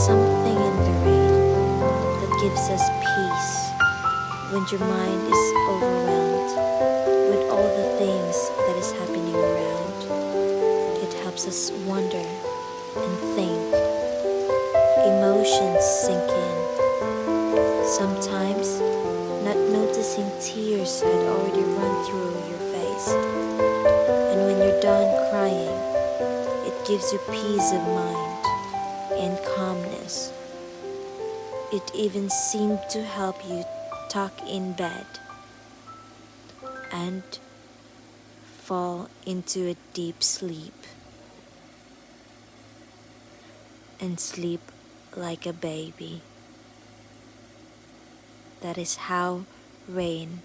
something in the rain that gives us peace when your mind is overwhelmed with all the things that is happening around. It helps us wonder and think. Emotions sink in. Sometimes, not noticing tears had already run through your face. And when you're done crying, it gives you peace of mind and calmness. It even seemed to help you tuck in bed and fall into a deep sleep and sleep like a baby. That is how rain